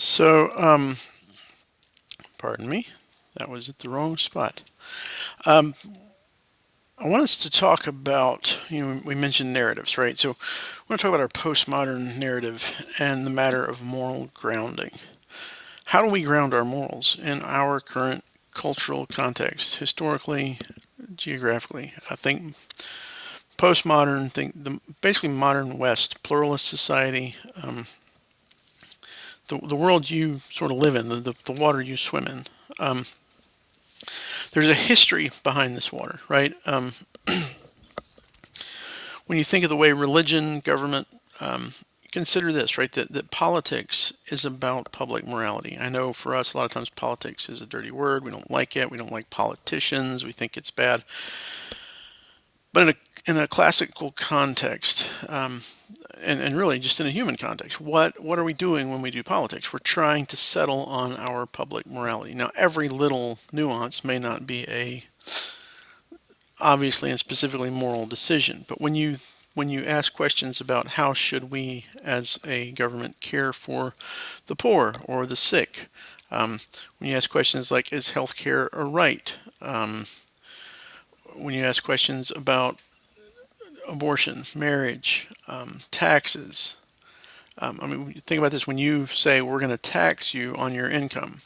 So, pardon me, that was at the wrong spot. Um, I want us to talk about, we mentioned narratives, right? So, I want to talk about our postmodern narrative and the matter of moral grounding. How do we ground our morals in our current cultural context, historically, geographically? I think basically modern West, pluralist society, the world you sort of live in, the water you swim in. Um, there's a history behind this water, right? When you think of the way religion, government, consider this, right? That politics is about public morality. I know for us, a lot of times politics is a dirty word. We don't like it. We don't like politicians. We think it's bad. But in a classical context, and really just in a human context, what are we doing when we do politics? We're trying to settle on our public morality. Now, every little nuance may not be a obviously and specifically moral decision. But when you ask questions about how should we as a government care for the poor or the sick, when you ask questions like is healthcare a right, when you ask questions about abortion, marriage, taxes. Think about this. When you say we're going to tax you on your income,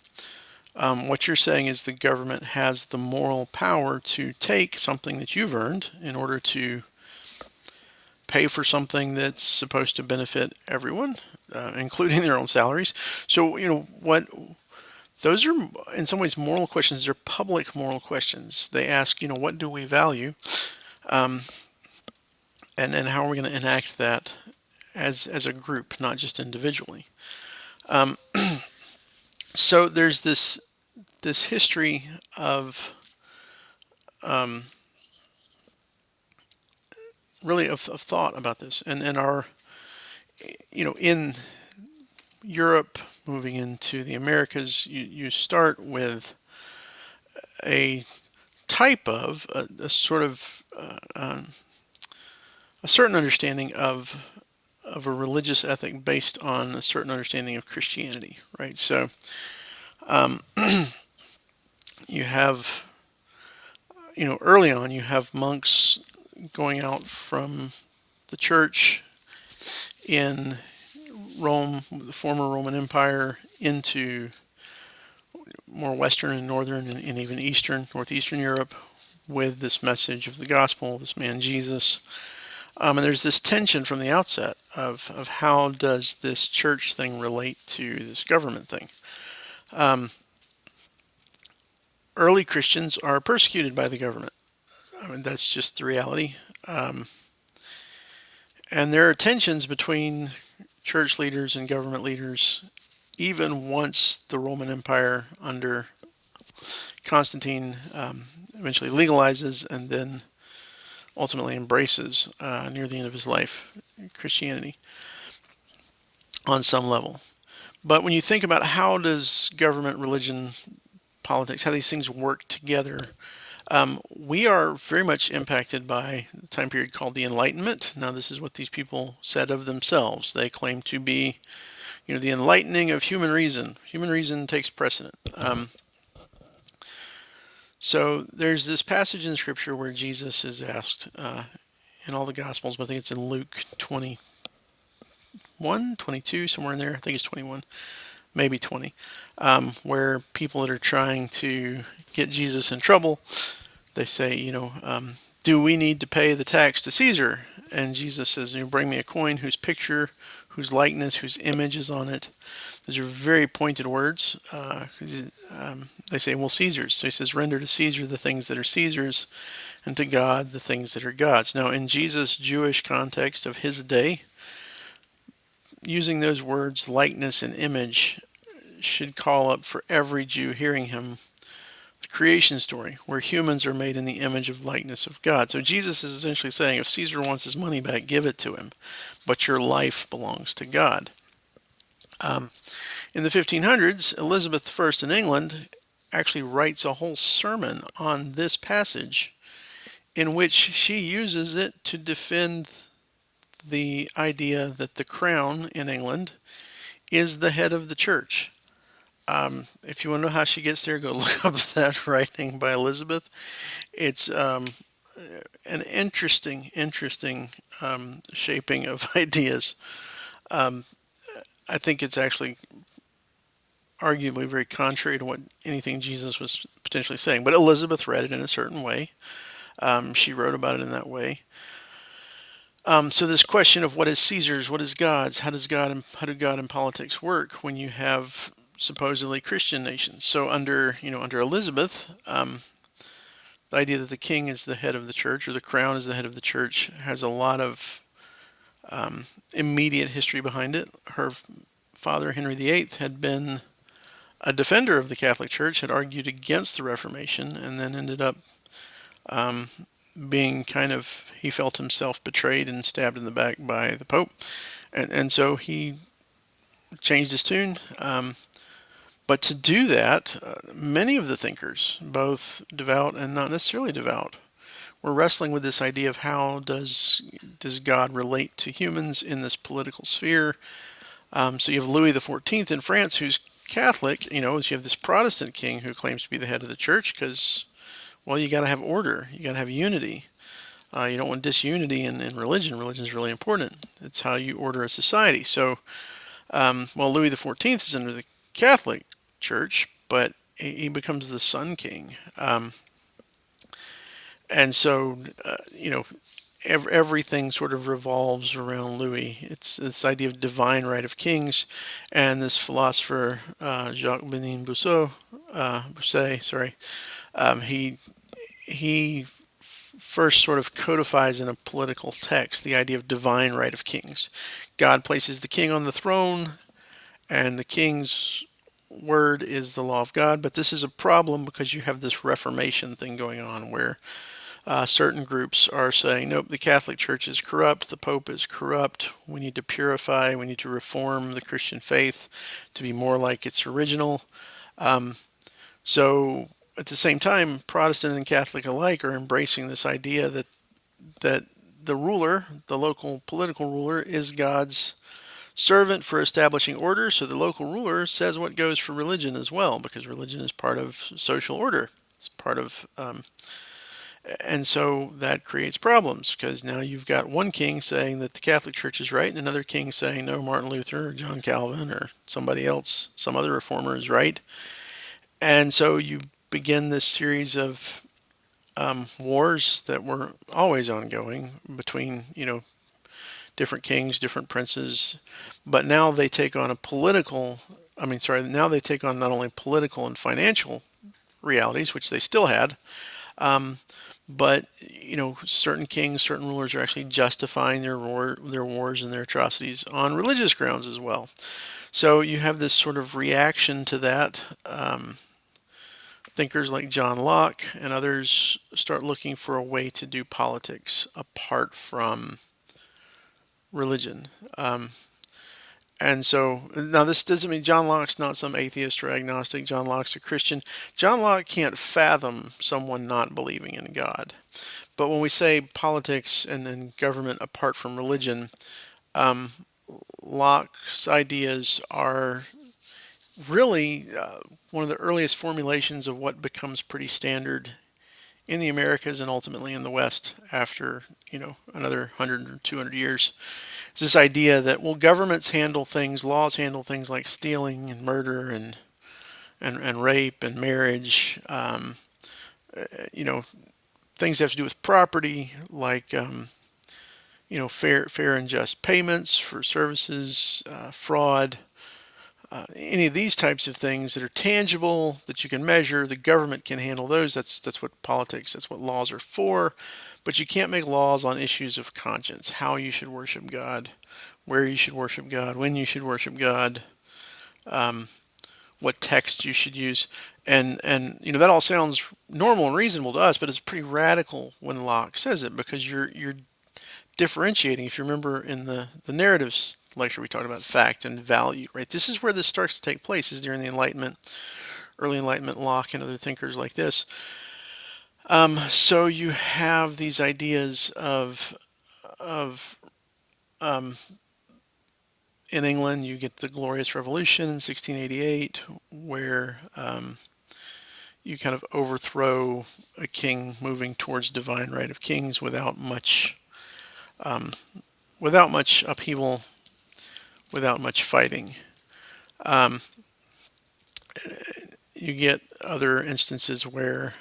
what you're saying is the government has the moral power to take something that you've earned in order to pay for something that's supposed to benefit everyone, including their own salaries. So, what those are in some ways moral questions. They're public moral questions. They ask, what do we value, um, and then how are we going to enact that as a group, not just individually. Um, so there's this history of um, really of thought about this, and our in Europe, moving into the Americas, you start with a type of a sort of a certain understanding of a religious ethic based on a certain understanding of Christianity, right? So um, you have, early on, you have monks going out from the church in Rome, the former Roman Empire, into more Western and Northern and even Eastern, Northeastern Europe with this message of the gospel, this man Jesus. And there's this tension from the outset of how does this church thing relate to this government thing. Um, Early Christians are persecuted by the government. That's just the reality. Um, and there are tensions between church leaders and government leaders, even once the Roman Empire under Constantine eventually legalizes and then ultimately embraces near the end of his life Christianity on some level. But when you think about how does government, religion, politics, how these things work together, we are very much impacted by the time period called the Enlightenment. Now, this is what these people said of themselves. They claim to be, the enlightening of human reason. Human reason takes precedent. So there's this passage in Scripture where Jesus is asked in all the Gospels, but I think it's in Luke 21, 22, somewhere in there. I think it's 21, maybe 20, where people that are trying to get Jesus in trouble, they say, do we need to pay the tax to Caesar? And Jesus says, bring me a coin whose picture, whose likeness, whose image is on it. Those are very pointed words. They say, well, Caesar's. So he says, render to Caesar the things that are Caesar's, and to God the things that are God's. Now, in Jesus' Jewish context of his day, using those words, likeness and image, should call up for every Jew hearing him the creation story, where humans are made in the image of likeness of God. So Jesus is essentially saying, if Caesar wants his money back, give it to him, but your life belongs to God. In the 1500s, Elizabeth I in England actually writes a whole sermon on this passage in which she uses it to defend the idea that the crown in England is the head of the church. If you want to know how she gets there, go look up that writing by Elizabeth. It's an interesting shaping of ideas. Um, I think it's actually arguably very contrary to what anything Jesus was potentially saying. But Elizabeth read it in a certain way. She wrote about it in that way. So this question of what is Caesar's, what is God's, how do God and politics work when you have supposedly Christian nations? So under Elizabeth, the idea that the king is the head of the church or the crown is the head of the church has a lot of immediate history behind it. Her father Henry VIII had been a defender of the Catholic Church, had argued against the Reformation, and then ended up um, being kind of, he felt himself betrayed and stabbed in the back by the Pope. And so he changed his tune. But to do that, many of the thinkers, both devout and not necessarily devout, were wrestling with this idea of how does God relate to humans in this political sphere. So you have Louis XIV in France, who's Catholic. So you have this Protestant king who claims to be the head of the church because, well, you got to have order, you got to have unity. You don't want disunity in religion. Religion is really important. It's how you order a society. So, well, Louis XIV is under the Catholic Church, but he becomes the Sun King. And so, everything sort of revolves around Louis. It's this idea of divine right of kings, and this philosopher Jacques Benin Bousset, sorry, he first sort of codifies in a political text the idea of divine right of kings. God places the king on the throne, and the king's word is the law of God. But this is a problem because you have this Reformation thing going on where certain groups are saying, nope, the Catholic Church is corrupt, the Pope is corrupt, we need to purify, we need to reform the Christian faith to be more like its original. Um, so at the same time, Protestant and Catholic alike are embracing this idea that the ruler, the local political ruler, is God's servant for establishing order. So the local ruler says what goes for religion as well, because religion is part of social order. It's part of and so that creates problems because now you've got one king saying that the Catholic Church is right and another king saying no, Martin Luther or John Calvin or somebody else, some other reformer is right. And so you begin this series of wars that were always ongoing between, different kings, different princes. But now they take on now they take on not only political and financial realities, which they still had, um, but certain kings, certain rulers are actually justifying their wars and their atrocities on religious grounds as well. So you have this sort of reaction to that. Thinkers like John Locke and others start looking for a way to do politics apart from religion. And so now this doesn't mean John Locke's not some atheist or agnostic. John Locke's a Christian. John Locke can't fathom someone not believing in God. But when we say politics and government apart from religion, um, Locke's ideas are really one of the earliest formulations of what becomes pretty standard in the Americas and ultimately in the West after another 100 or 200 years. It's this idea that, well, governments handle things, laws handle things like stealing and murder and rape and marriage. You know, things that have to do with property, like fair and just payments for services, fraud, any of these types of things that are tangible that you can measure. The government can handle those. That's what politics. That's what laws are for. But you can't make laws on issues of conscience, how you should worship God, where you should worship God, when you should worship God, um, what text you should use, and that all sounds normal and reasonable to us, but it's pretty radical when Locke says it because you're differentiating. If you remember in the narratives lecture, we talked about fact and value, right? This is where this starts to take place, is during the Enlightenment, early Enlightenment, Locke and other thinkers like this. So you have these ideas of um, in England, you get the Glorious Revolution in 1688, where you kind of overthrow a king moving towards divine right of kings without much upheaval, without much fighting. Um, you get other instances where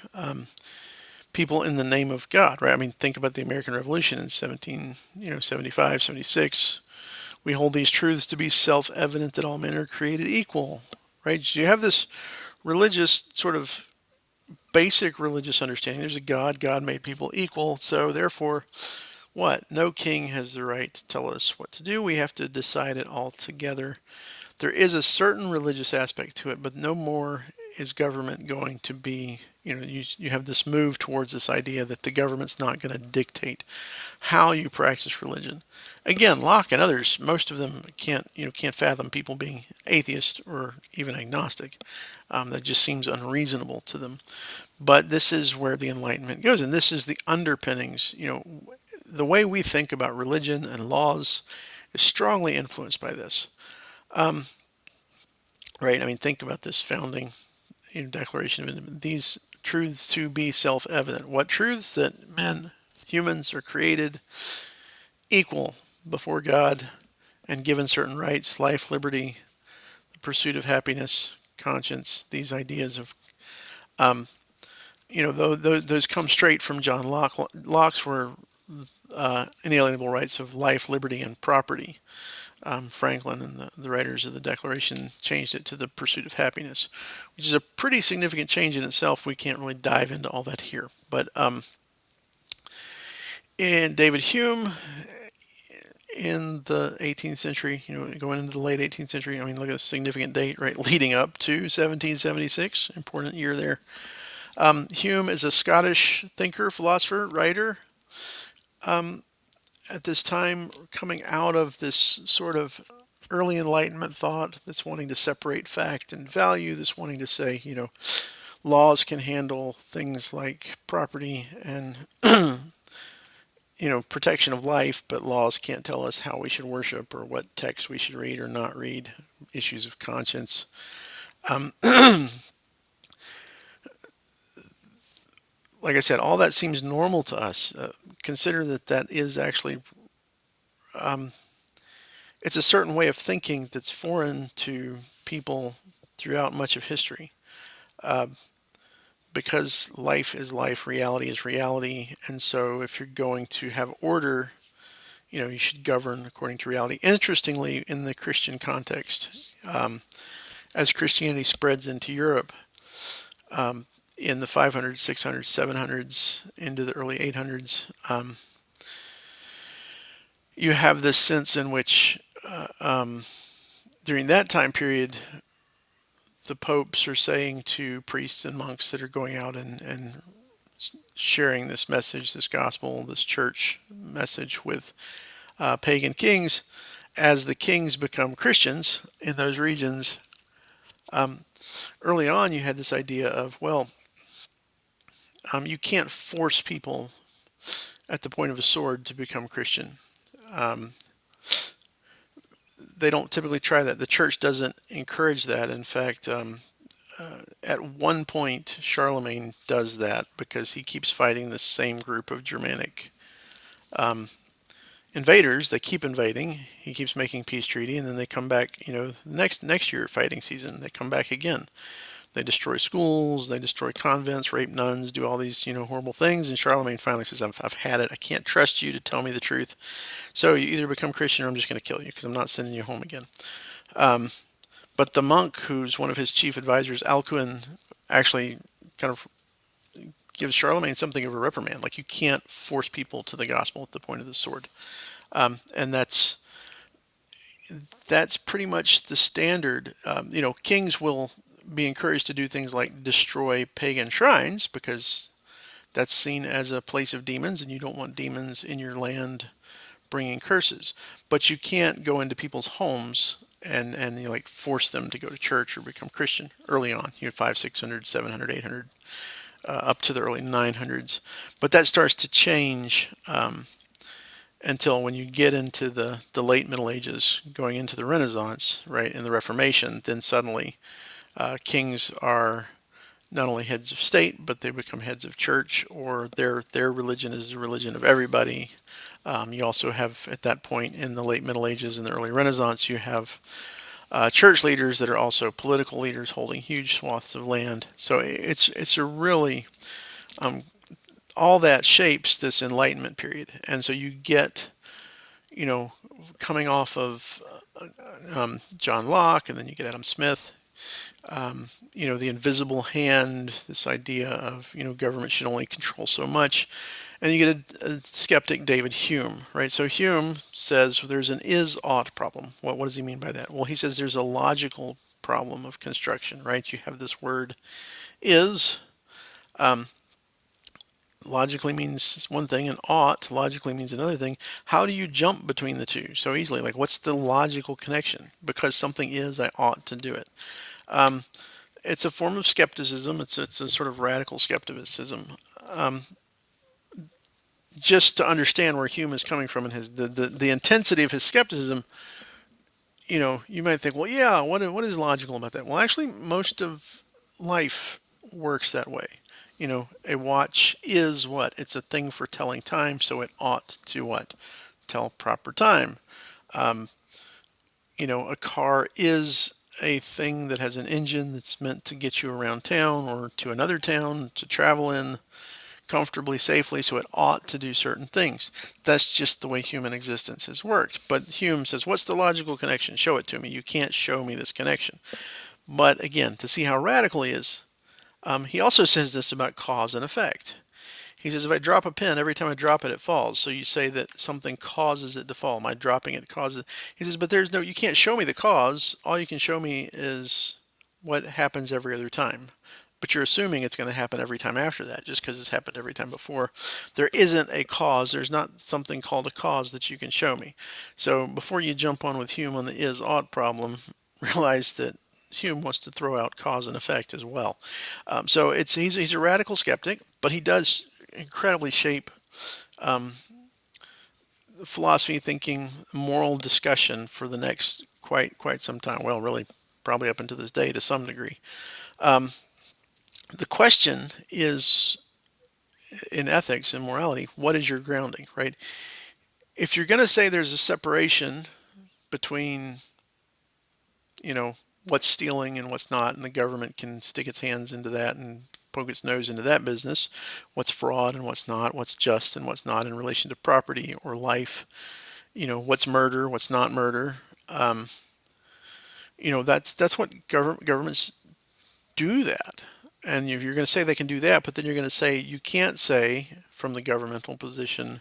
people in the name of God, right? I mean, think about the American Revolution in 75, 76. We hold these truths to be self-evident that all men are created equal, right? So you have this religious sort of basic religious understanding. There's a God. God made people equal. So therefore, what? No king has the right to tell us what to do. We have to decide it all together. There is a certain religious aspect to it, but no more is government going to be, you have this move towards this idea that the government's not going to dictate how you practice religion. Again, Locke and others, most of them can't fathom people being atheist or even agnostic. That just seems unreasonable to them. But this is where the Enlightenment goes, and this is the underpinnings. The way we think about religion and laws is strongly influenced by this. Um, right? I mean, think about this founding Declaration of Independence. These truths to be self-evident. What truths? That humans are created equal before God and given certain rights, life, liberty, the pursuit of happiness, conscience. These ideas of um, those come straight from John Locke. Locke's were inalienable rights of life, liberty, and property. Franklin and the writers of the Declaration changed it to the pursuit of happiness, which is a pretty significant change in itself. We can't really dive into all that here. But in David Hume, in the 18th century, going into the late 18th century, I mean, look at a significant date, right, leading up to 1776, important year there. Hume is a Scottish thinker, philosopher, writer. At this time, coming out of this sort of early Enlightenment thought that's wanting to separate fact and value, that's wanting to say, laws can handle things like property and, protection of life, but laws can't tell us how we should worship or what text we should read or not read, issues of conscience. Like I said, all that seems normal to us. Consider that is actually it's a certain way of thinking that's foreign to people throughout much of history. Uh, because life is life, reality is reality, and so if you're going to have order, you should govern according to reality. Interestingly, in the Christian context, as Christianity spreads into Europe, um, in the 500s, 600s, 700s, into the early 800s, you have this sense in which during that time period, the popes are saying to priests and monks that are going out and sharing this message, this gospel, this church message with pagan kings, as the kings become Christians in those regions. Um, Early on, you had this idea of, well, you can't force people at the point of a sword to become Christian. Um, they don't typically try that. The church doesn't encourage that. In fact, at one point, Charlemagne does that because he keeps fighting the same group of Germanic invaders. They keep invading. He keeps making peace treaty, and then they come back. Next year fighting season, they come back again. They destroy schools, they destroy convents, rape nuns, do all these horrible things. And Charlemagne finally says, "I've had it. I can't trust you to tell me the truth. So you either become Christian or I'm just going to kill you because I'm not sending you home again." Um, but the monk, who's one of his chief advisors, Alcuin, actually kind of gives Charlemagne something of a reprimand. Like, you can't force people to the gospel at the point of the sword. And that's pretty much the standard. Kings will be encouraged to do things like destroy pagan shrines because that's seen as a place of demons, and you don't want demons in your land bringing curses. But you can't go into people's homes and force them to go to church or become Christian early on. 500, 600, 700, 800, up to the early 900s. But that starts to change until when you get into the late Middle Ages, going into the Renaissance, right, and the Reformation, then suddenly kings are not only heads of state, but they become heads of church, or their religion is the religion of everybody. You also have, at that point in the late Middle Ages and the early Renaissance, you have church leaders that are also political leaders holding huge swaths of land. So it's a really all that shapes this Enlightenment period, and so you get, you know, coming off of John Locke, and then you get Adam Smith. The invisible hand, this idea of, government should only control so much. And you get a skeptic, David Hume, right? So Hume says there's an is-ought problem. What does he mean by that? Well, he says there's a logical problem of construction, right? You have this word is, logically means one thing, and ought logically means another thing. How do you jump between the two so easily? Like, what's the logical connection? Because something is, I ought to do it. It's a form of skepticism. It's a sort of radical skepticism. Just to understand where Hume is coming from and the intensity of his skepticism, you might think, well, yeah, what is logical about that? Well, actually, most of life works that way. A watch is what? It's a thing for telling time, so it ought to what? Tell proper time. A car is a thing that has an engine that's meant to get you around town or to another town to travel in comfortably, safely, so it ought to do certain things. That's just the way human existence has worked. But Hume says, what's the logical connection? Show it to me. You can't show me this connection. But again, to see how radical he is, he also says this about cause and effect. He says, if I drop a pin, every time I drop it, it falls. So you say that something causes it to fall. My dropping it causes it. He says, but you can't show me the cause. All you can show me is what happens every other time. But you're assuming it's going to happen every time after that, just because it's happened every time before. There isn't a cause. There's not something called a cause that you can show me. So before you jump on with Hume on the is-ought problem, realize that Hume wants to throw out cause and effect as well. So he's a radical skeptic, but he does incredibly shape philosophy, thinking, moral discussion for the next quite some time. Well, really, probably up until this day to some degree. The question is, in ethics and morality, what is your grounding, right? If you're going to say there's a separation between, you know, what's stealing and what's not, and the government can stick its hands into that and poke its nose into that business, what's fraud and what's not, what's just and what's not in relation to property or life, what's murder, what's not murder. That's what governments do that. And if you're going to say they can do that, but then you're going to say you can't say from the governmental position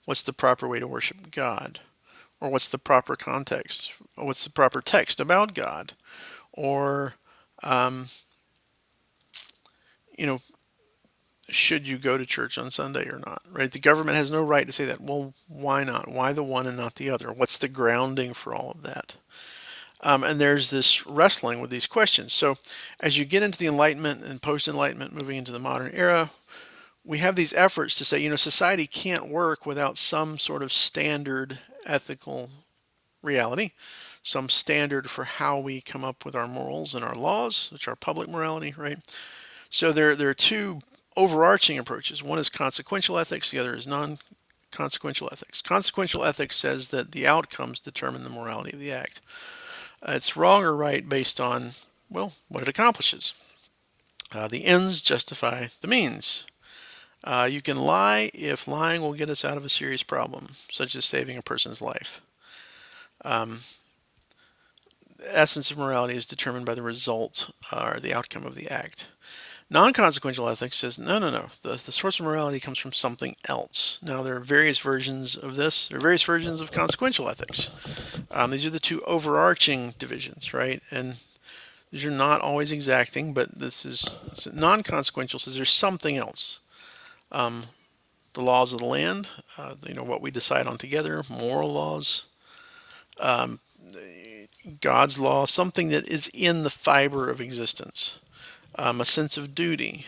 what's the proper way to worship God, or what's the proper context, or what's the proper text about God, or you know, should you go to church on Sunday or not, right? The government has no right to say that. Well, why not? Why the one and not the other? What's the grounding for all of that? And there's this wrestling with these questions. So as you get into the Enlightenment and post-Enlightenment, moving into the modern era, we have these efforts to say, society can't work without some sort of standard ethical reality, some standard for how we come up with our morals and our laws, which are public morality, right? So there are two overarching approaches. One is consequential ethics, the other is non-consequential ethics. Consequential ethics says that the outcomes determine the morality of the act. It's wrong or right based on, well, what it accomplishes. The ends justify the means. You can lie if lying will get us out of a serious problem, such as saving a person's life. The essence of morality is determined by the result or the outcome of the act. Non-consequential ethics says, no. The source of morality comes from something else. Now, there are various versions of this. There are various versions of consequential ethics. These are the two overarching divisions, right? And these are not always exacting, but this is non-consequential says there's something else. The laws of the land, what we decide on together, moral laws, God's law, something that is in the fiber of existence, a sense of duty.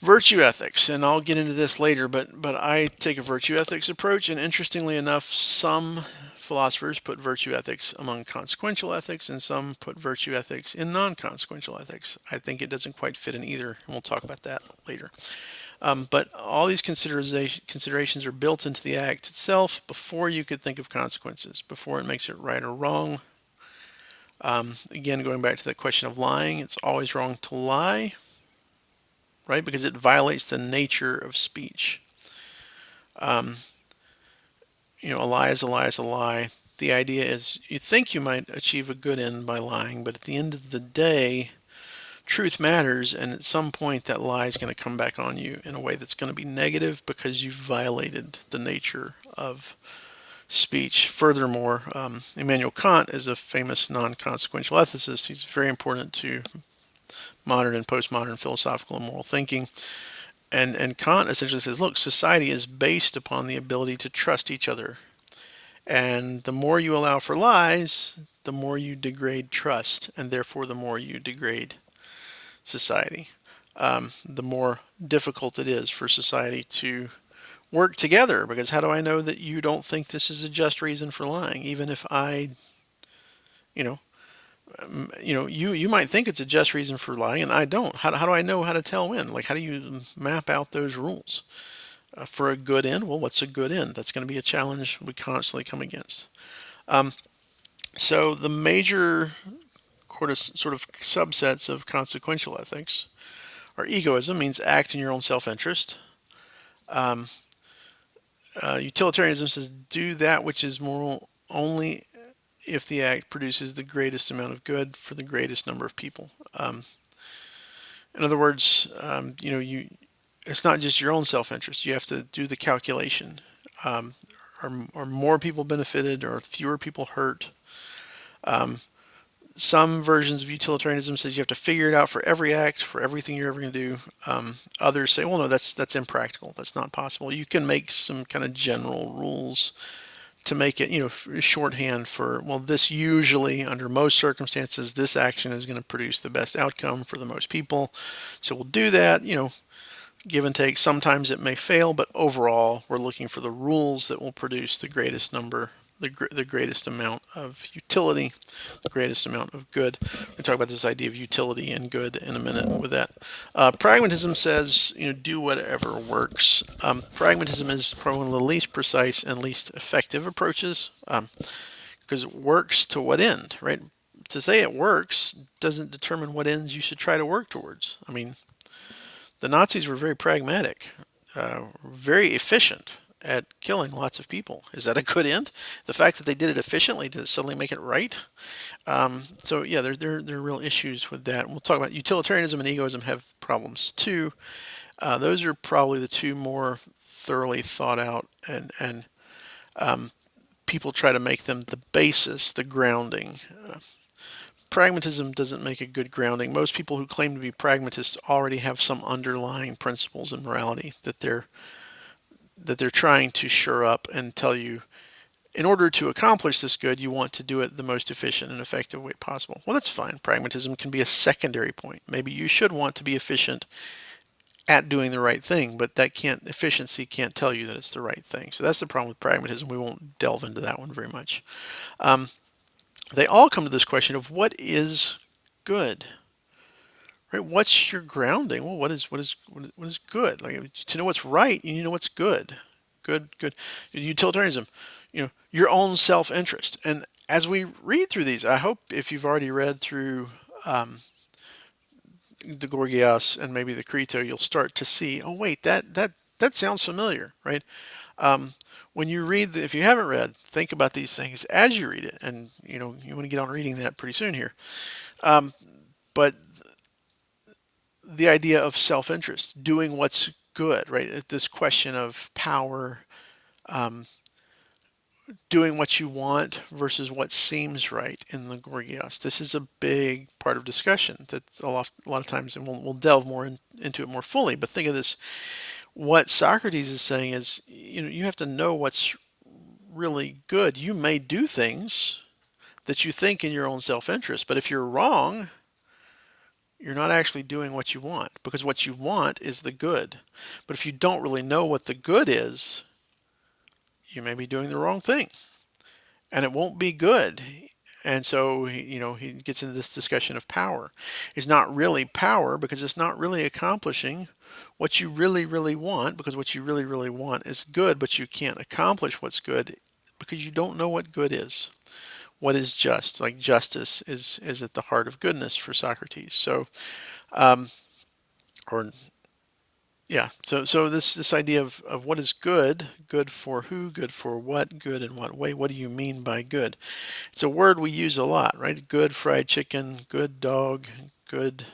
Virtue ethics, and I'll get into this later, but I take a virtue ethics approach, and interestingly enough, some philosophers put virtue ethics among consequential ethics, and some put virtue ethics in non-consequential ethics. I think it doesn't quite fit in either, and we'll talk about that later. But all these considerations are built into the act itself before you could think of consequences, before it makes it right or wrong. Again, going back to the question of lying, it's always wrong to lie, right? Because it violates the nature of speech. Um, a lie is a lie is a lie. The idea is you think you might achieve a good end by lying, but at the end of the day, truth matters, and at some point that lie is going to come back on you in a way that's going to be negative because you've violated the nature of speech. Furthermore, Immanuel Kant is a famous non-consequential ethicist. He's very important to modern and postmodern philosophical and moral thinking. And Kant essentially says, look, society is based upon the ability to trust each other. And the more you allow for lies, the more you degrade trust, and therefore the more you degrade society. The more difficult it is for society to work together, because how do I know that you don't think this is a just reason for lying? Even if I, you know, you might think it's a just reason for lying, and I don't. How do I know how to tell when? Like, how do you map out those rules for a good end? Well, what's a good end? That's going to be a challenge we constantly come against. Um, so the major sort of subsets of consequential ethics are egoism, means act in your own self-interest. Um, Utilitarianism says do that which is moral only if the act produces the greatest amount of good for the greatest number of people. In other words, it's not just your own self-interest. You have to do the calculation. Um, are more people benefited or fewer people hurt? Um, some versions of utilitarianism says you have to figure it out for every act, for everything you're ever going to do. Others say, well, no, that's impractical. That's not possible. You can make some kind of general rules to make it, shorthand for, well, this usually, under most circumstances, this action is going to produce the best outcome for the most people. So we'll do that, give and take. Sometimes it may fail, but overall, we're looking for the rules that will produce the greatest number, the greatest amount of utility, the greatest amount of good. We'll talk about this idea of utility and good in a minute with that. Pragmatism says, do whatever works. Pragmatism is probably one of the least precise and least effective approaches because it works to what end, right? To say it works doesn't determine what ends you should try to work towards. I mean, the Nazis were very pragmatic, very efficient at killing lots of people. Is that a good end? The fact that they did it efficiently, did it suddenly make it right? So yeah, there are real issues with that. We'll talk about utilitarianism and egoism have problems too. Those are probably the two more thoroughly thought out, and people try to make them the basis, the grounding. Pragmatism doesn't make a good grounding. Most people who claim to be pragmatists already have some underlying principles in morality that they're trying to shore up and tell you in order to accomplish this good, you want to do it the most efficient and effective way possible. Well, that's fine. Pragmatism can be a secondary point. Maybe you should want to be efficient at doing the right thing, but efficiency can't tell you that it's the right thing. So that's the problem with pragmatism. We won't delve into that one very much. They all come to this question of what is good, right? What's your grounding? Well, what is good? Like, to know what's right, you need to know what's good. Good. Utilitarianism, your own self-interest. And as we read through these, I hope if you've already read through the Gorgias and maybe the Crito, you'll start to see, oh wait, that sounds familiar, right? When you read, if you haven't read, think about these things as you read it, and you want to get on reading that pretty soon here. But the idea of self-interest, doing what's good, right? This question of power, doing what you want versus what seems right in the Gorgias. This is a big part of discussion that's a lot of times, and we'll delve more into it more fully. But think of this: what Socrates is saying is, you have to know what's really good. You may do things that you think in your own self-interest, but if you're wrong, you're not actually doing what you want, because what you want is the good. But if you don't really know what the good is, you may be doing the wrong thing, and it won't be good. And so, he gets into this discussion of power. It's not really power because it's not really accomplishing what you really, really want, because what you really, really want is good, but you can't accomplish what's good because you don't know what good is. What is just? Like justice is at the heart of goodness for Socrates. So, or yeah, so this idea of what is good, good for who, good for what, good in what way? What do you mean by good? It's a word we use a lot, right? Good fried chicken, good dog, good,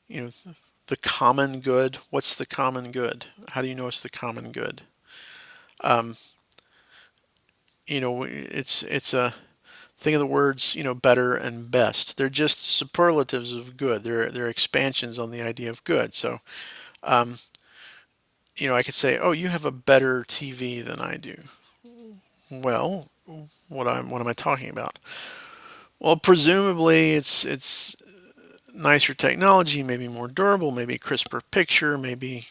you know, the common good. What's the common good? How do you know it's the common good? Um, it's a think of the words, better and best. They're just superlatives of good. They're expansions on the idea of good. So, um, I could say, "Oh, you have a better TV than I do." Well, what am I talking about? Well, presumably it's nicer technology, maybe more durable, maybe crisper picture, maybe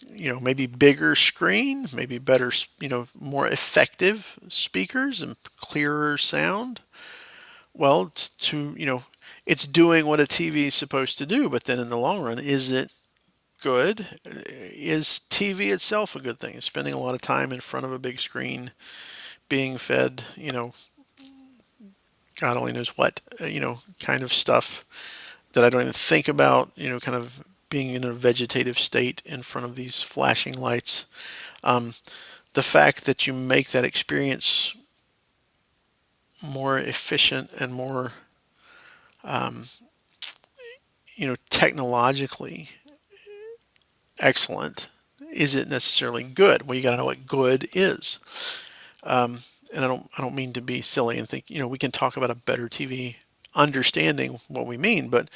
bigger screen, maybe better, more effective speakers and clearer sound. Well, it's doing what a TV is supposed to do, but then in the long run, is it good? Is TV itself a good thing? Is spending a lot of time in front of a big screen, being fed, God only knows what, kind of stuff that I don't even think about, kind of being in a vegetative state in front of these flashing lights. Um, the fact that you make that experience more efficient and more, um, technologically excellent, is it necessarily good? Well, you got to know what good is. Um, and I don't mean to be silly and think, we can talk about a better TV understanding what we mean, but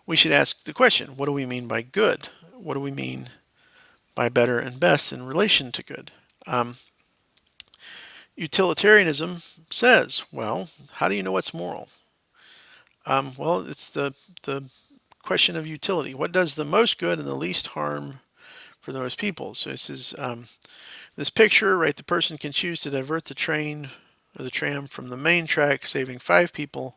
we should ask the question, what do we mean by good? What do we mean by better and best in relation to good? Um, Utilitarianism says, well, how do you know what's moral? Well, it's the question of utility. What does the most good and the least harm for the most people? So this is this picture, right? The person can choose to divert the train or the tram from the main track, saving 5 people,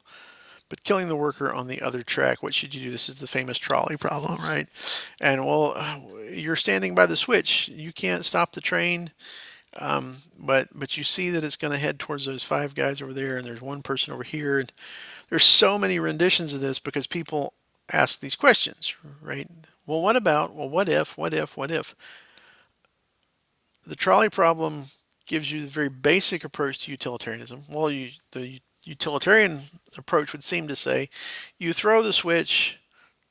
but killing the worker on the other track. What should you do? This is the famous trolley problem, right? And well, you're standing by the switch. You can't stop the train, but you see that it's going to head towards those 5 guys over there, and there's one person over here. And there's so many renditions of this because people ask these questions, right? Well, what about? Well, what if? What if? What if? The trolley problem gives you the very basic approach to utilitarianism. Well, the utilitarian approach would seem to say, you throw the switch,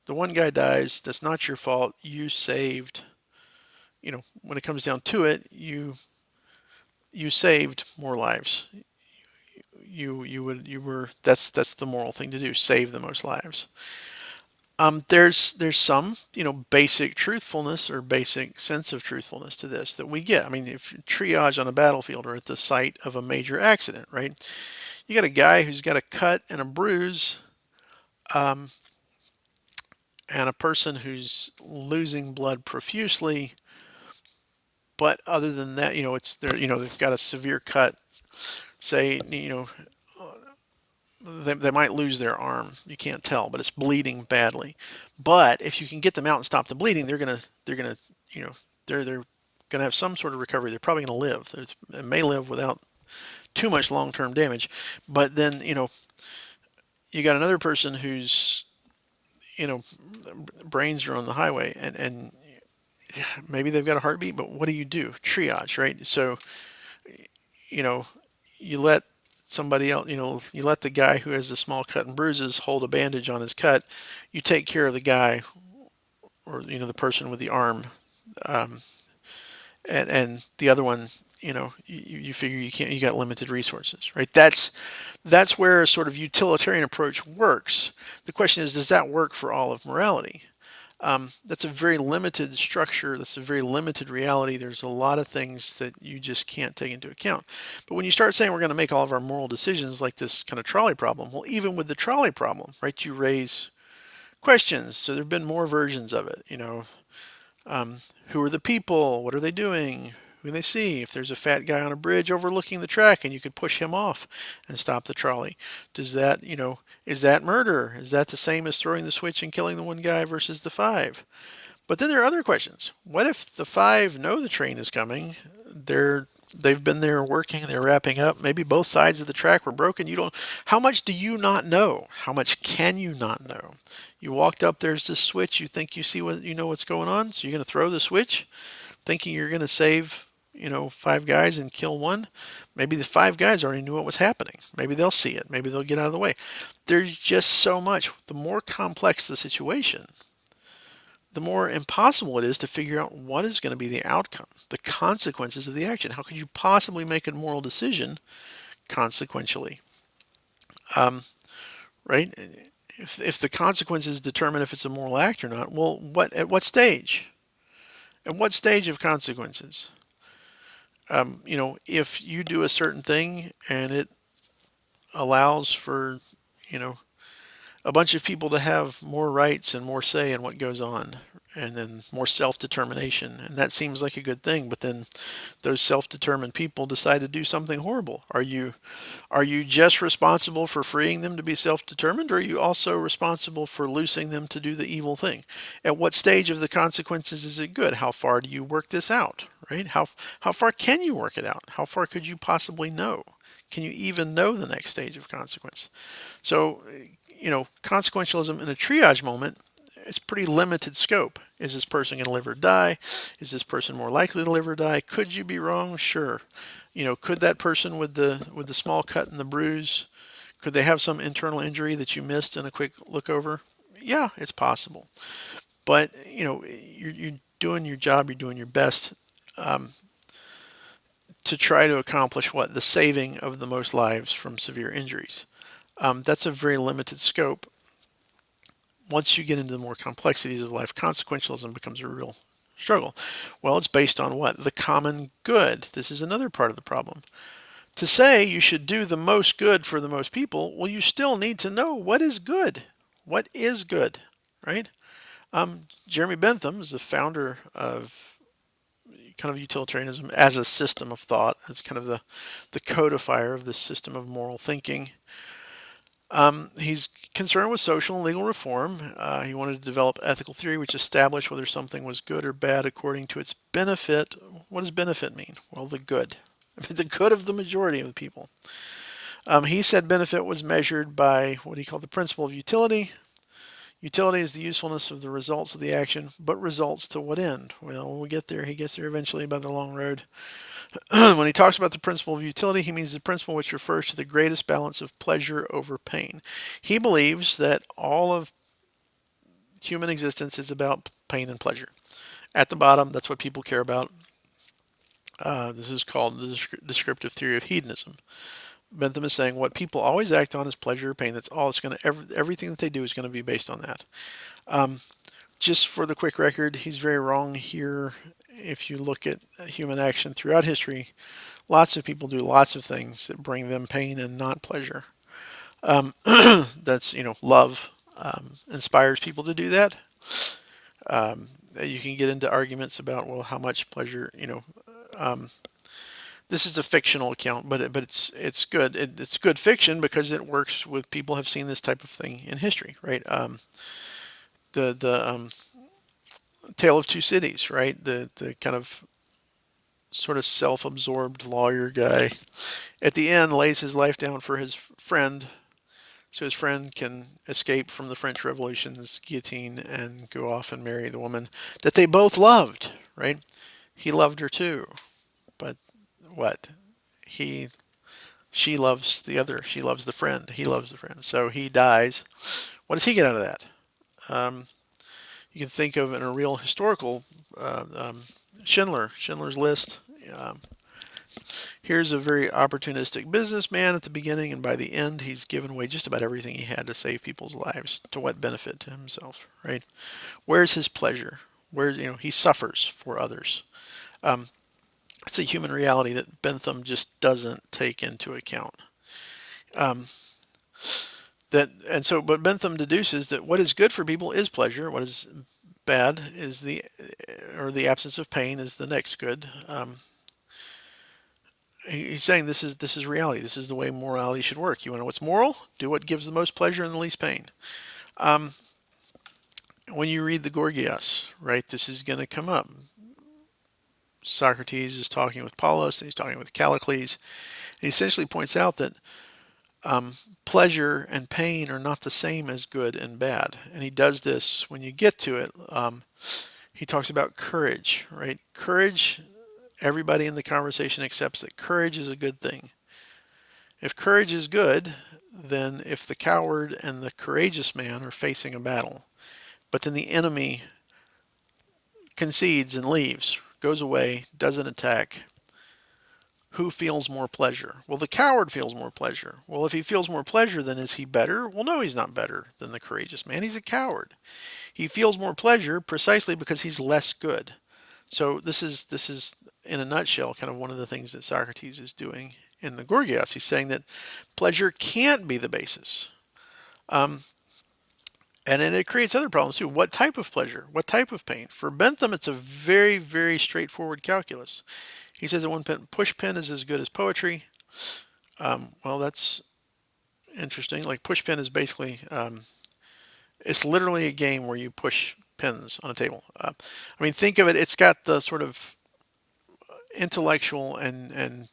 the one guy dies, that's not your fault, you saved, when it comes down to it, you saved more lives. You were that's the moral thing to do, save the most lives. There's some basic truthfulness or basic sense of truthfulness to this that we get. I mean, if triage on a battlefield or at the site of a major accident, right? You got a guy who's got a cut and a bruise, um, and a person who's losing blood profusely. But other than that, it's there. They've got a severe cut. Say, they might lose their arm. You can't tell, but it's bleeding badly. But if you can get them out and stop the bleeding, they're gonna you know they're gonna have some sort of recovery. They're probably gonna live. They may live without too much long-term damage. But then you got another person who's you know brains are on the highway, and maybe they've got a heartbeat. But what do you do? Triage, right? So you know you let somebody else, you let the guy who has the small cut and bruises hold a bandage on his cut. You take care of the guy, or the person with the arm, um, and the other one, you figure you got limited resources, right? That's where a sort of utilitarian approach works. The question is, does that work for all of morality? That's a very limited structure. That's a very limited reality. There's a lot of things that you just can't take into account. But when you start saying we're going to make all of our moral decisions like this kind of trolley problem, well, even with the trolley problem, right, you raise questions. So there have been more versions of it. Who are the people? What are they doing? Who do they see? If there's a fat guy on a bridge overlooking the track and you could push him off and stop the trolley, does that, is that murder? Is that the same as throwing the switch and killing the one guy versus the five? But then there are other questions. What if the five know the train is coming? They've been there working, they're wrapping up. Maybe both sides of the track were broken. You don't How much do you not know? How much can you not know? You walked up, there's this switch, you think you know what's going on, so you're going to throw the switch thinking you're going to save, five guys and kill one. Maybe the five guys already knew what was happening. Maybe they'll see it. Maybe they'll get out of the way. There's just so much. The more complex the situation, the more impossible it is to figure out what is going to be the outcome, the consequences of the action. How could you possibly make a moral decision consequentially? Um, right? If the consequences determine if it's a moral act or not, well, at what stage? At what stage of consequences? If you do a certain thing and it allows for, you know, a bunch of people to have more rights and more say in what goes on, and then more self-determination, and that seems like a good thing, but then those self-determined people decide to do something horrible. Are you just responsible for freeing them to be self-determined, or are you also responsible for loosing them to do the evil thing? At what stage of the consequences is it good? How far do you work this out, right? How far can you work it out? How far could you possibly know? Can you even know the next stage of consequence? So, consequentialism in a triage moment, it's pretty limited scope. Is this person going to live or die? Is this person more likely to live or die? Could you be wrong? Sure. Could that person with the small cut and the bruise, could they have some internal injury that you missed in a quick look over? Yeah, it's possible. But you're doing your job. You're doing your best um, to try to accomplish what the saving of the most lives from severe injuries. That's a very limited scope. Once you get into the more complexities of life, consequentialism becomes a real struggle. Well, it's based on what? The common good. This is another part of the problem. To say you should do the most good for the most people, well, you still need to know what is good. What is good, right? Jeremy Bentham is the founder of kind of utilitarianism as a system of thought, as kind of the codifier of this system of moral thinking. He's concerned with social and legal reform. He wanted to develop ethical theory which established whether something was good or bad according to its benefit. What does benefit mean? Well, the good. The good of the majority of the people. He said benefit was measured by what he called the principle of utility. Utility is the usefulness of the results of the action, but results to what end? Well, when we get there, he gets there eventually by the long road. When he talks about the principle of utility, he means the principle which refers to the greatest balance of pleasure over pain. He believes that all of human existence is about pain and pleasure. At the bottom, that's what people care about. This is called the descriptive theory of hedonism. Bentham is saying what people always act on is pleasure or pain. That's all it's going to, everything that they do is going to be based on that. Um, just for the quick record, he's very wrong here. If you look at human action throughout history, lots of people do lots of things that bring them pain and not pleasure. That's, love inspires people to do that. You can get into arguments about, well, how much pleasure, um, this is a fictional account, but it's good. It's good fiction because it works with people have seen this type of thing in history, right? The Tale of Two Cities, right? The kind of sort of self-absorbed lawyer guy at the end lays his life down for his friend so his friend can escape from the French Revolution's guillotine and go off and marry the woman that they both loved, right? He loved her too, but what? He She loves the other. She loves the friend. He loves the friend. So he dies. What does he get out of that? Um, you can think of in a real historical Schindler's List. Um, Here's a very opportunistic businessman at the beginning, and by the end, he's given away just about everything he had to save people's lives. To what benefit? To himself, right? Where's his pleasure? He suffers for others. Um, it's a human reality that Bentham just doesn't take into account. Um, But Bentham deduces that what is good for people is pleasure. What is bad is the absence of pain is the next good. He's saying this is reality. This is the way morality should work. You want to know what's moral? Do what gives the most pleasure and the least pain. Um, when you read the Gorgias, right, this is going to come up. Socrates is talking with Polus, and he's talking with Callicles. And he essentially points out that um, pleasure and pain are not the same as good and bad. And he does this when you get to it. He talks about courage, right? Courage, everybody in the conversation accepts that courage is a good thing. If courage is good, then if the coward and the courageous man are facing a battle, but then the enemy concedes and leaves, goes away, doesn't attack, who feels more pleasure? Well, the coward feels more pleasure. Well, if he feels more pleasure, then is he better? Well, no, he's not better than the courageous man. He's a coward. He feels more pleasure precisely because he's less good. So this is in a nutshell kind of one of the things that Socrates is doing in the Gorgias. He's saying that pleasure can't be the basis. Um, and then it creates other problems too. What type of pleasure? What type of pain? For Bentham, it's a very, very straightforward calculus. He says that one push pin is as good as poetry. Well, that's interesting. Like push pin is basically, it's literally a game where you push pins on a table. I mean, think of it. It's got the sort of intellectual and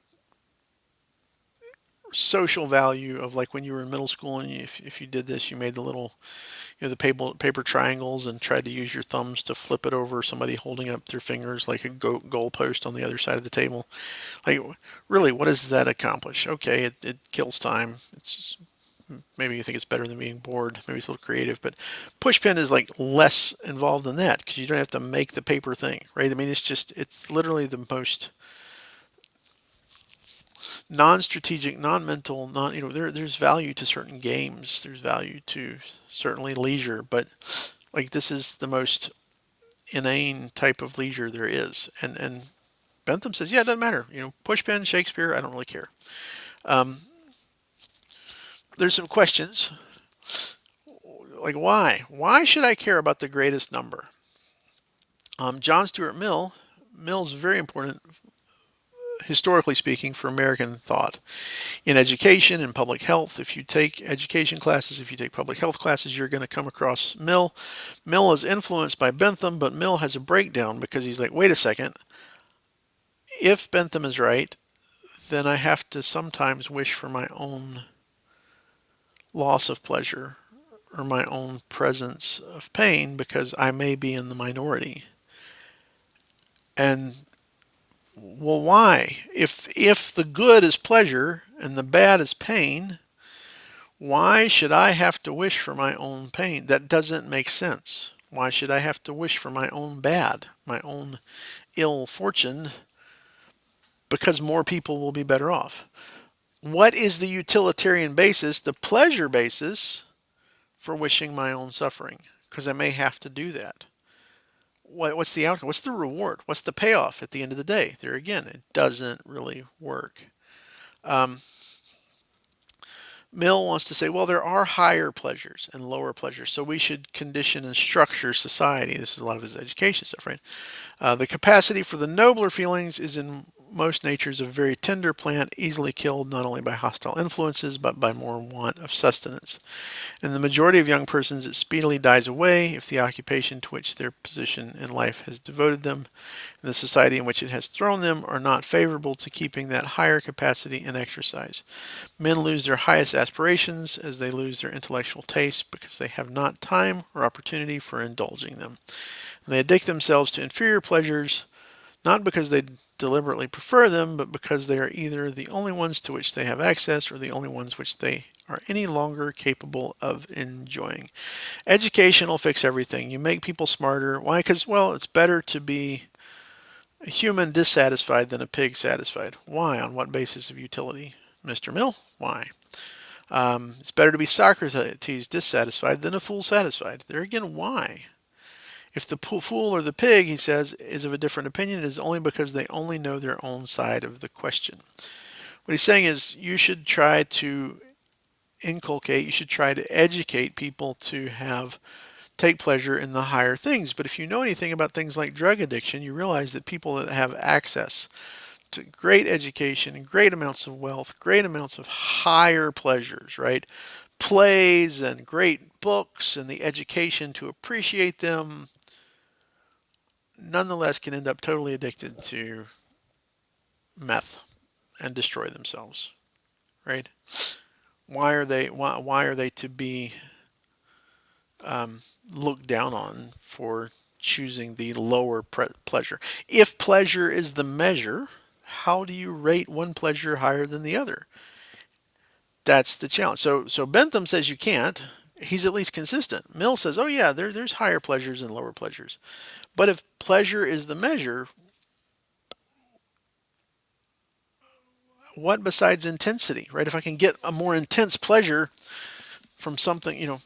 social value of like when you were in middle school and if you did this, you made the little, the paper triangles and tried to use your thumbs to flip it over somebody holding up their fingers like a goal post on the other side of the table. Like, really, what does that accomplish? Okay, it kills time. It's maybe you think it's better than being bored. Maybe it's a little creative, but pushpin is like less involved than that because you don't have to make the paper thing, right? I mean, it's literally the most non-strategic, non-mental, there's value to certain games. There's value to certainly leisure, but like this is the most inane type of leisure there is. And Bentham says, yeah, it doesn't matter. Pushpin, Shakespeare, I don't really care. Um, there's some questions like why? Why should I care about the greatest number? John Stuart Mill's very important historically speaking for American thought. In education and public health, if you take education classes, if you take public health classes, you're going to come across Mill. Mill is influenced by Bentham, but Mill has a breakdown because he's like, wait a second, if Bentham is right, then I have to sometimes wish for my own loss of pleasure or my own presence of pain because I may be in the minority. And well, why? If the good is pleasure and the bad is pain, why should I have to wish for my own pain? That doesn't make sense. Why should I have to wish for my own bad, my own ill fortune, because more people will be better off? What is the utilitarian basis, the pleasure basis for wishing my own suffering? Because I may have to do that. What's the outcome? What's the reward? What's the payoff at the end of the day? There again, it doesn't really work. Um, Mill wants to say, well, there are higher pleasures and lower pleasures, so we should condition and structure society. This is a lot of his education stuff, right? The capacity for the nobler feelings is in most natures a very tender plant, easily killed not only by hostile influences, but by more want of sustenance. In the majority of young persons, it speedily dies away if the occupation to which their position in life has devoted them and the society in which it has thrown them are not favorable to keeping that higher capacity in exercise. Men lose their highest aspirations as they lose their intellectual taste because they have not time or opportunity for indulging them. And they addict themselves to inferior pleasures, not because they deliberately prefer them, but because they are either the only ones to which they have access or the only ones which they are any longer capable of enjoying. Education will fix everything. You make people smarter. Why? Because, well, it's better to be a human dissatisfied than a pig satisfied. Why? On what basis of utility? Mr. Mill? Why? It's better to be Socrates dissatisfied than a fool satisfied. There again, why? If the fool or the pig, he says, is of a different opinion, it is only because they only know their own side of the question. What he's saying is you should try to inculcate, you should try to educate people to have take pleasure in the higher things. But if you know anything about things like drug addiction, you realize that people that have access to great education, great amounts of wealth, great amounts of higher pleasures, right? Plays and great books and the education to appreciate them, nonetheless can end up totally addicted to meth and destroy themselves, right? Why are they to be um, looked down on for choosing the lower pleasure? If pleasure is the measure, how do you rate one pleasure higher than the other? That's the challenge. So Bentham says you can't. He's at least consistent. Mill says, oh yeah, there's higher pleasures and lower pleasures. But if pleasure is the measure, what besides intensity, right? If I can get a more intense pleasure from something,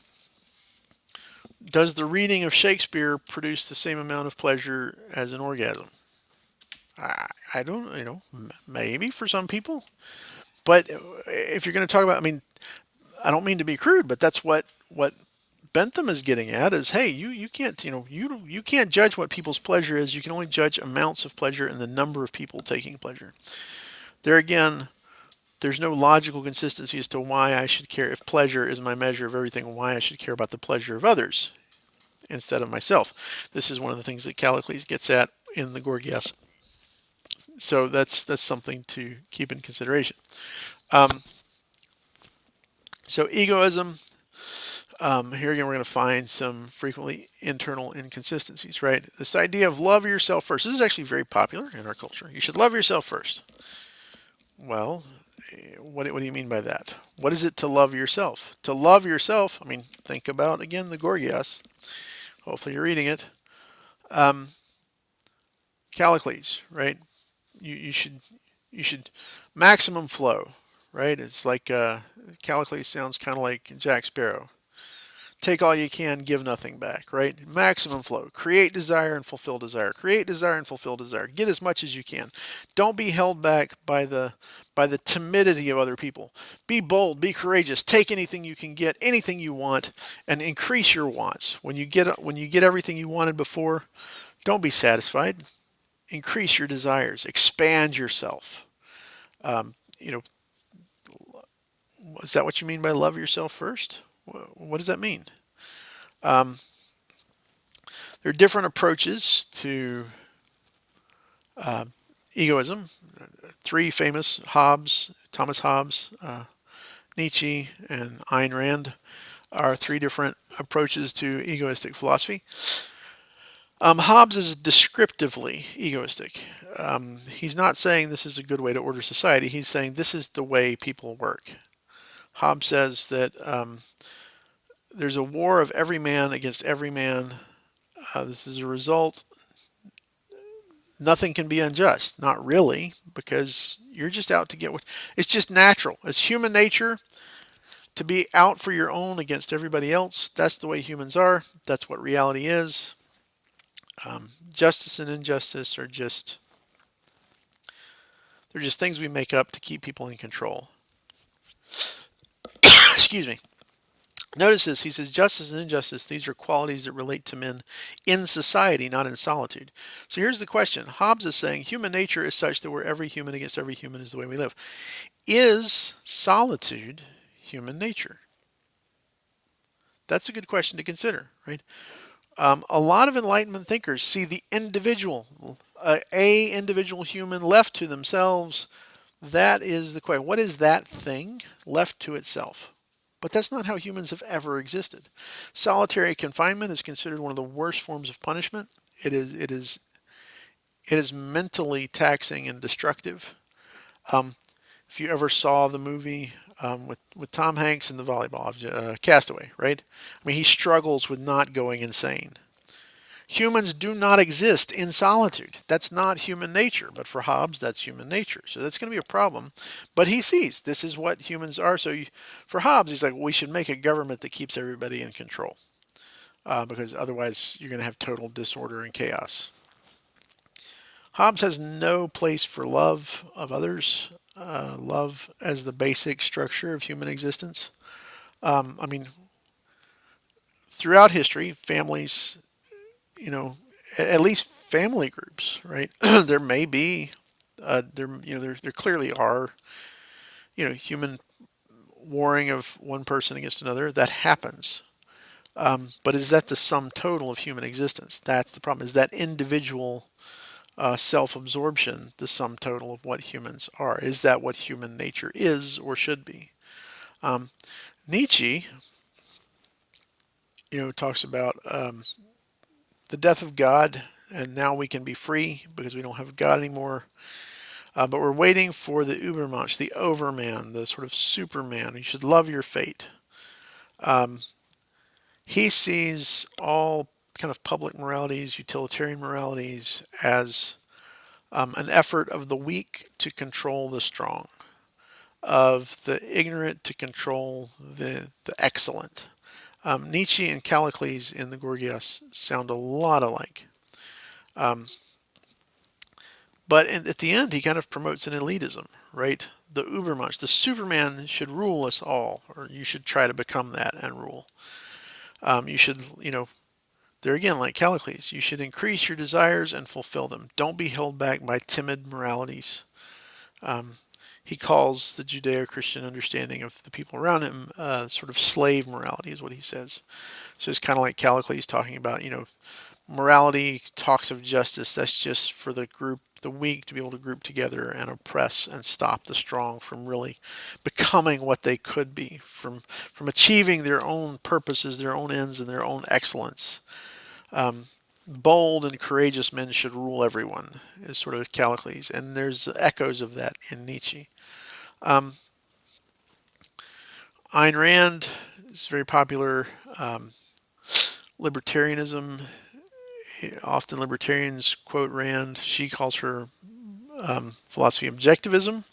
does the reading of Shakespeare produce the same amount of pleasure as an orgasm? I don't, maybe for some people. But if you're going to talk about, I mean, I don't mean to be crude, but that's what Bentham is getting at is, hey, you can't, you can't judge what people's pleasure is. You can only judge amounts of pleasure and the number of people taking pleasure. There again, there's no logical consistency as to why I should care if pleasure is my measure of everything and why I should care about the pleasure of others instead of myself. This is one of the things that Callicles gets at in the Gorgias. So that's something to keep in consideration. Um, so egoism. Here again, we're going to find some frequently internal inconsistencies, right? This idea of love yourself first. This is actually very popular in our culture. You should love yourself first. Well, what do you mean by that? What is it to love yourself? To love yourself, I mean, think about again the Gorgias. Hopefully, you're reading it. Um, Callicles, right? You should maximum flow, right? It's like Callicles sounds kind of like Jack Sparrow. Take all you can, give nothing back, right? Maximum flow. Create desire and fulfill desire. Create desire and fulfill desire. Get as much as you can. Don't be held back by the timidity of other people. Be bold, be courageous. Take anything you can get, anything you want, and increase your wants. When you get everything you wanted before, don't be satisfied. Increase your desires. Expand yourself. Um, you know, is that what you mean by love yourself first? What does that mean? Um, there are different approaches to uh, egoism. Three famous: Thomas Hobbes, Nietzsche, and Ayn Rand are three different approaches to egoistic philosophy. Hobbes is descriptively egoistic. He's not saying this is a good way to order society. He's saying this is the way people work. Hobbes says that there's a war of every man against every man. This is a result. Nothing can be unjust. Not really, because you're just out to get what. It's just natural. It's human nature to be out for your own against everybody else. That's the way humans are. That's what reality is. Justice and injustice are just they're just things we make up to keep people in control. Excuse me. Notice this. He says justice and injustice, these are qualities that relate to men in society, not in solitude. So here's the question. Hobbes is saying human nature is such that we're every human against every human is the way we live. Is solitude human nature? That's a good question to consider, right? A lot of Enlightenment thinkers see the individual, a individual human left to themselves. That is the question. What is that thing left to itself? But that's not how humans have ever existed. Solitary confinement is considered one of the worst forms of punishment. It is mentally taxing and destructive. Um, if you ever saw the movie with Tom Hanks and the volleyball Castaway, right? I mean, he struggles with not going insane. Humans do not exist in solitude. That's not human nature. But for Hobbes, that's human nature. So that's going to be a problem. But he sees this is what humans are. So for Hobbes, he's like, we should make a government that keeps everybody in control because otherwise you're going to have total disorder and chaos. Hobbes has no place for love of others, love as the basic structure of human existence. I mean, throughout history, families, you know, at least family groups, right? There may be, there clearly are, human warring of one person against another. That happens. But is that the sum total of human existence? That's the problem. Is that individual self-absorption the sum total of what humans are? Is that what human nature is or should be? Um, Nietzsche, talks about the death of God, and now we can be free because we don't have God anymore. But we're waiting for the Übermensch, the overman, the sort of superman. You should love your fate. Um, he sees all kind of public moralities, utilitarian moralities, as an effort of the weak to control the strong, of the ignorant to control the excellent. Nietzsche and Callicles in the Gorgias sound a lot alike. Um, at the end, he kind of promotes an elitism, right? The Übermensch, the Superman should rule us all, or you should try to become that and rule. You should, there again, like Callicles, you should increase your desires and fulfill them. Don't be held back by timid moralities. Um, he calls the Judeo-Christian understanding of the people around him sort of slave morality, is what he says. So it's kind of like Callicles talking about, morality talks of justice. That's just for the weak to be able to group together and oppress and stop the strong from really becoming what they could be, from achieving their own purposes, their own ends, and their own excellence. Um, Bold and courageous men should rule everyone, is sort of Callicles, and there's echoes of that in Nietzsche. Um, Ayn Rand is very popular. Um, Libertarianism, often libertarians quote Rand. She calls her philosophy objectivism.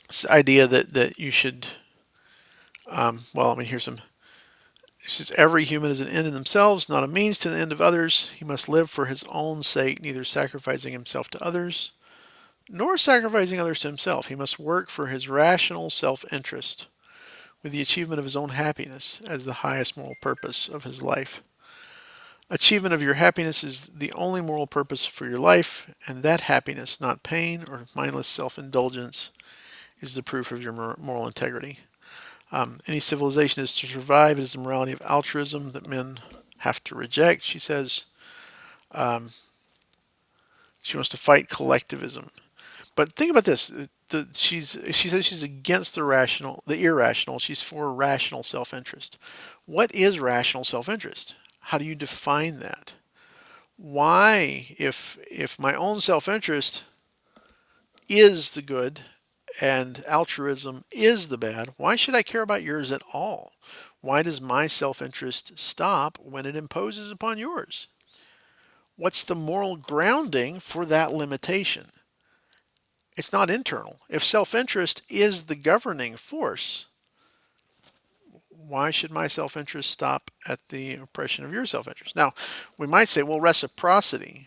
This idea that you should, here's some. It says, every human is an end in themselves, not a means to the end of others. He must live for his own sake, neither sacrificing himself to others, nor sacrificing others to himself. He must work for his rational self-interest, with the achievement of his own happiness as the highest moral purpose of his life. Achievement of your happiness is the only moral purpose for your life, and that happiness, not pain or mindless self-indulgence, is the proof of your moral integrity. Any civilization is to survive. It is the morality of altruism that men have to reject, she says. Um, she wants to fight collectivism. But think about this. She says she's against the irrational. She's for rational self-interest. What is rational self-interest? How do you define that? Why, if my own self-interest is the good and altruism is the bad, why should I care about yours at all? Why does my self-interest stop when it imposes upon yours? What's the moral grounding for that limitation? It's not internal. If self-interest is the governing force, why should my self-interest stop at the oppression of your self-interest? Now, we might say, well, reciprocity.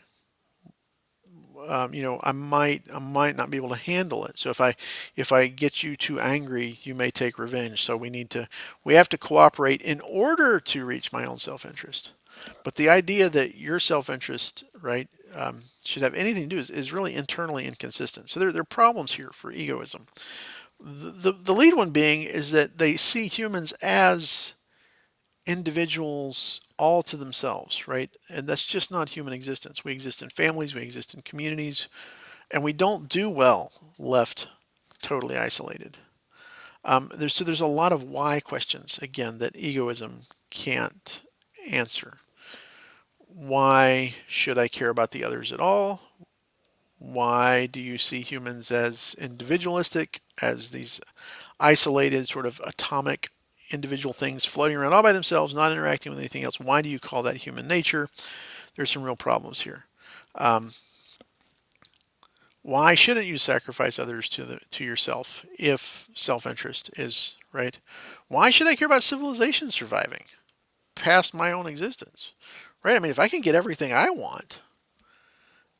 I might not be able to handle it. So if I get you too angry, you may take revenge. So we have to cooperate in order to reach my own self-interest. But the idea that your self-interest, right, should have anything to do is really internally inconsistent. So there are problems here for egoism. The lead one being is that they see humans as individuals all to themselves, right? And that's just not human existence. We exist in families, we exist in communities, and we don't do well left totally isolated. There's a lot of why questions, again, that egoism can't answer. Why should I care about the others at all? Why do you see humans as individualistic, as these isolated, sort of atomic individual things floating around all by themselves, not interacting with anything else? Why do you call that human nature? There's some real problems here. Um, why shouldn't you sacrifice others to yourself if self-interest is right? Why should I care about civilization surviving past my own existence? Right? I mean, if I can get everything I want,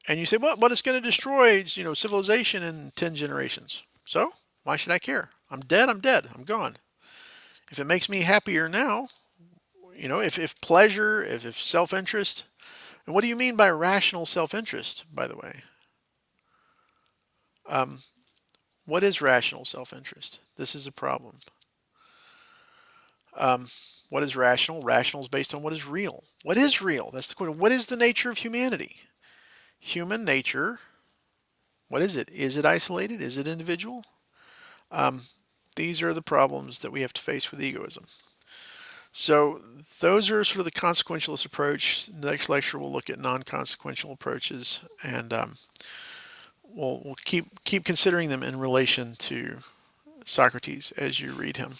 and you say, well, but it's going to destroy, civilization in 10 generations. So why should I care? I'm dead, I'm dead, I'm gone. If it makes me happier now, if pleasure, if self-interest, and what do you mean by rational self-interest, by the way? Um, what is rational self-interest? This is a problem. Um, what is rational? Rational is based on what is real. What is real? That's the question. What is the nature of humanity? Human nature, what is it? Is it isolated? Is it individual? Um, these are the problems that we have to face with egoism. So those are sort of the consequentialist approach. Next lecture we'll look at non-consequential approaches, and we'll keep considering them in relation to Socrates as you read him.